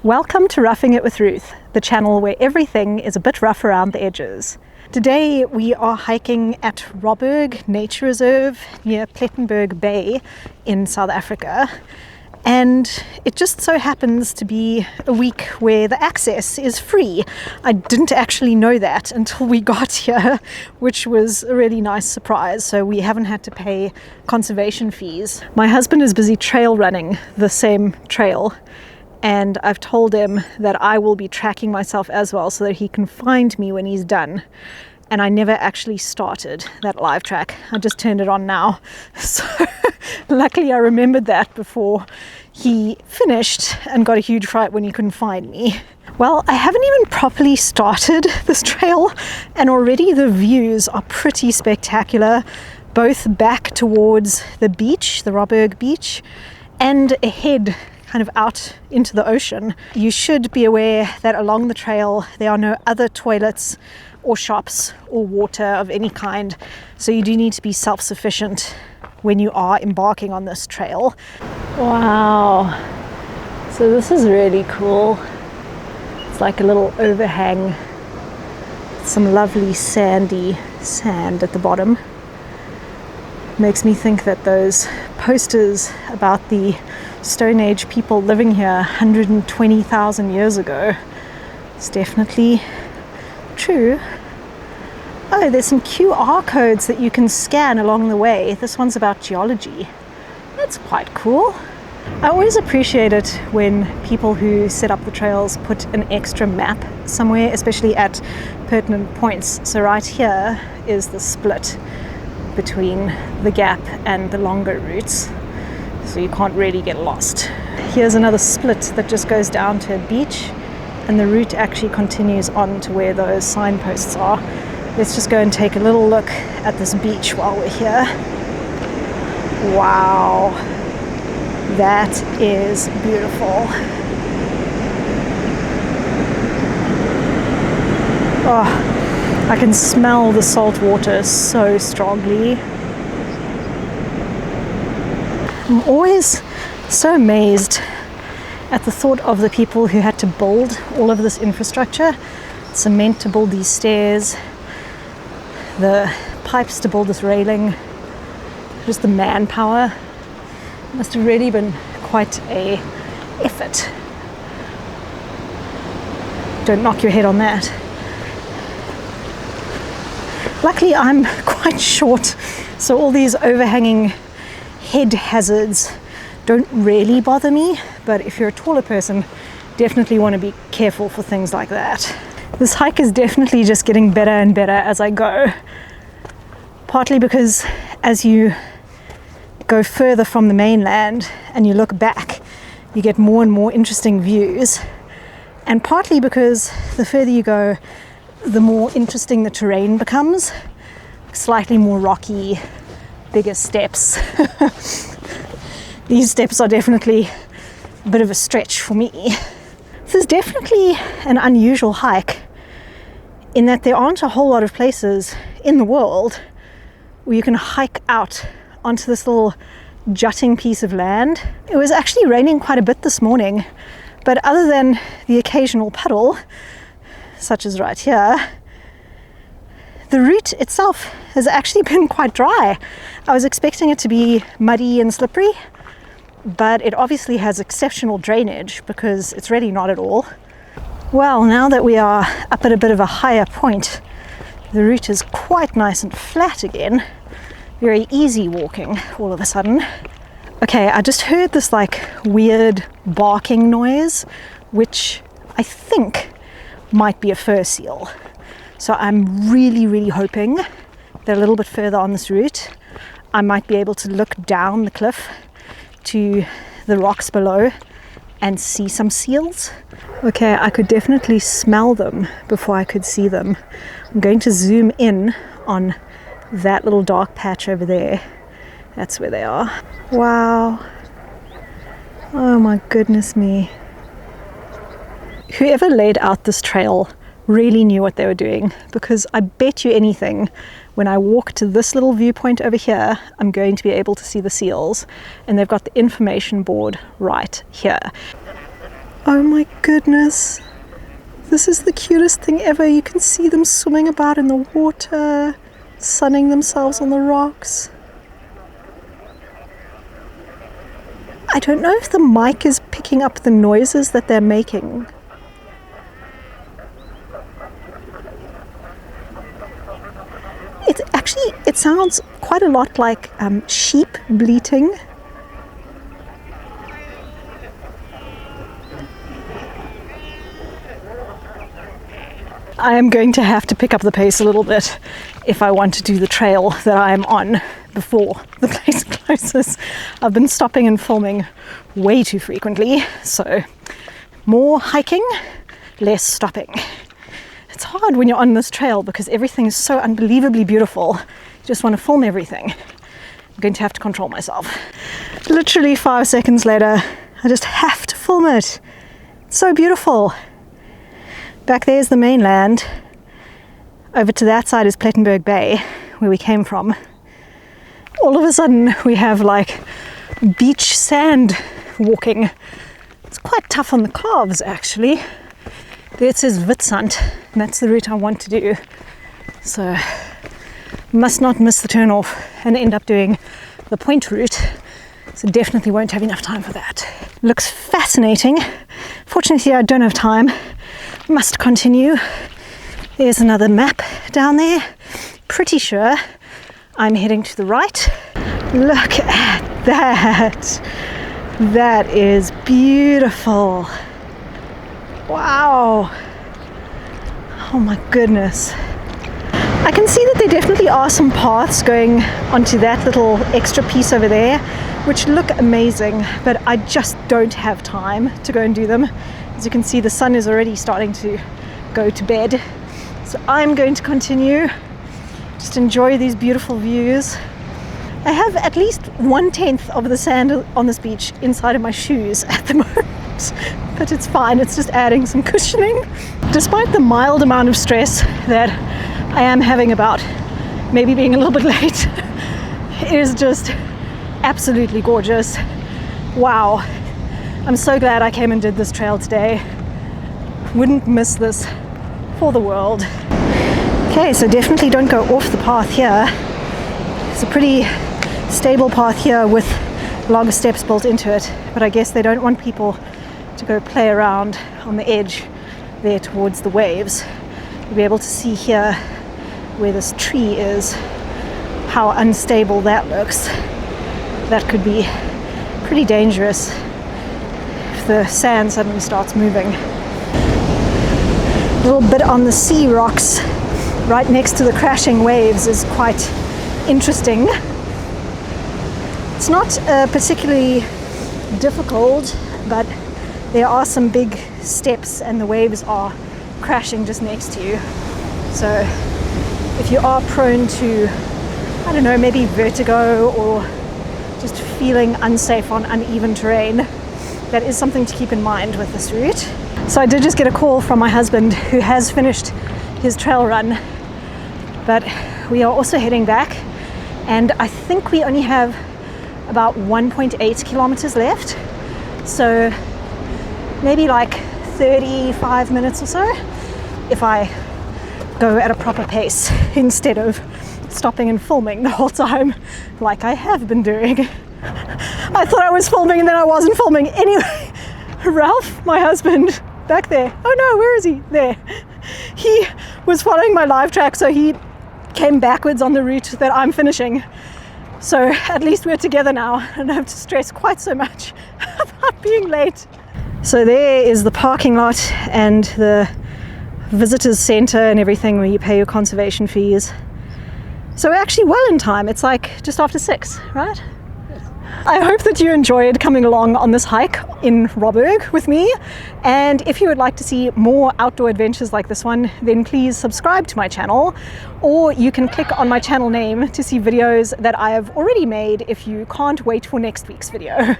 Welcome to Roughing It with Ruth, the channel where everything is a bit rough around the edges. Today we are hiking at Robberg Nature Reserve near Plettenberg Bay in South Africa. And it just so happens to be a week where the access is free. I didn't actually know that until we got here, which was a really nice surprise. So we haven't had to pay conservation fees. My husband is busy trail running the same trail, and I've told him that I will be tracking myself as well so that he can find me when he's done. And I never actually started that live track. I just turned it on now. So luckily I remembered that before he finished and got a huge fright when he couldn't find me. Well, I haven't even properly started this trail, and already the views are pretty spectacular, both back towards the beach, the Robberg beach, and ahead kind of out into the ocean. You should be aware that along the trail there are no other toilets or shops or water of any kind, so you do need to be self-sufficient when you are embarking on this trail. Wow, so this is really cool. It's like a little overhang, some lovely sandy sand at the bottom. Makes me think that those posters about the Stone Age people living here 120,000 years ago, it's definitely true. Oh, there's some QR codes that you can scan along the way. This one's about geology. That's quite cool. I always appreciate it when people who set up the trails put an extra map somewhere, especially at pertinent points. So right here is the split between the gap and the longer routes, so you can't really get lost. Here's another split that just goes down to a beach, and the route actually continues on to where those signposts are. Let's just go and take a little look at this beach while we're here. Wow, that is beautiful. Oh, I can smell the salt water so strongly. I'm always so amazed at the thought of the people who had to build all of this infrastructure, cement to build these stairs, the pipes to build this railing, just the manpower. It must have really been quite a effort. Don't knock your head on that. Luckily I'm quite short, so all these overhanging head hazards don't really bother me, but if you're a taller person, definitely want to be careful for things like that. This hike is definitely just getting better and better as I go, partly because as you go further from the mainland and you look back, you get more and more interesting views, and partly because the further you go, the more interesting the terrain becomes, slightly more rocky, bigger steps. These steps are definitely a bit of a stretch for me. This is definitely an unusual hike in that there aren't a whole lot of places in the world where you can hike out onto this little jutting piece of land. It was actually raining quite a bit this morning, but other than the occasional puddle, such as right here, the route itself has actually been quite dry. I was expecting it to be muddy and slippery, but it obviously has exceptional drainage because it's really not at all. Well, now that we are up at a bit of a higher point, the route is quite nice and flat again. Very easy walking all of a sudden. Okay, I just heard this like weird barking noise, which I think might be a fur seal. So I'm really hoping that a little bit further on this route, I might be able to look down the cliff to the rocks below and see some seals. Okay, I could definitely smell them before I could see them. I'm going to zoom in on that little dark patch over there. That's where they are. Wow. Oh my goodness me. Whoever laid out this trail really knew what they were doing, because I bet you anything, when I walk to this little viewpoint over here, I'm going to be able to see the seals, and they've got the information board right here. Oh my goodness. This is the cutest thing ever. You can see them swimming about in the water, sunning themselves on the rocks. I don't know if the mic is picking up the noises that they're making. It sounds quite a lot like sheep bleating. I am going to have to pick up the pace a little bit if I want to do the trail that I am on before the place closes. I've been stopping and filming way too frequently, so more hiking, less stopping. It's hard when you're on this trail because everything is so unbelievably beautiful. You just want to film everything. I'm going to have to control myself. Literally 5 seconds later, I just have to film it. It's so beautiful. Back there's the mainland. Over to that side is Plettenberg Bay, where we came from. All of a sudden we have like beach sand walking. It's quite tough on the calves actually. There it says Vitsand, and that's the route I want to do. So must not miss the turn off and end up doing the point route. So definitely won't have enough time for that. Looks fascinating. Fortunately I don't have time. Must continue. There's another map down there. Pretty sure I'm heading to the right. Look at that. That is beautiful. Wow. Oh my goodness. I can see that there definitely are some paths going onto that little extra piece over there, which look amazing, but I just don't have time to go and do them. As you can see, the sun is already starting to go to bed. So I'm going to continue, just enjoy these beautiful views. I have at least 1/10 of the sand on this beach inside of my shoes at the moment, but it's fine, it's just adding some cushioning. Despite the mild amount of stress that I am having about maybe being a little bit late, it is just absolutely gorgeous. Wow. I'm so glad I came and did this trail today. Wouldn't miss this for the world. Okay, so definitely don't go off the path here. It's a pretty stable path here with log steps built into it, but I guess they don't want people to go play around on the edge there towards the waves. You'll be able to see here where this tree is, how unstable that looks. That could be pretty dangerous if the sand suddenly starts moving. A little bit on the sea rocks right next to the crashing waves is quite interesting. It's not particularly difficult, but there are some big steps and the waves are crashing just next to you. So if you are prone to, I don't know, maybe vertigo or just feeling unsafe on uneven terrain, that is something to keep in mind with this route. So I did just get a call from my husband who has finished his trail run, but we are also heading back, and I think we only have about 1.8 kilometers left, so maybe like 35 minutes or so if I go at a proper pace instead of stopping and filming the whole time like I have been doing. I thought I was filming and then I wasn't filming. Anyway, Ralph, my husband, back there. Oh no, where is he? There. He was following my live track, so he came backwards on the route that I'm finishing. So at least we're together now. I don't have to stress quite so much about being late. So there is the parking lot and the visitors center and everything where you pay your conservation fees. So we're actually well in time. It's like just after 6, right? I hope that you enjoyed coming along on this hike in Robberg with me, and if you would like to see more outdoor adventures like this one, then please subscribe to my channel, or you can click on my channel name to see videos that I have already made if you can't wait for next week's video.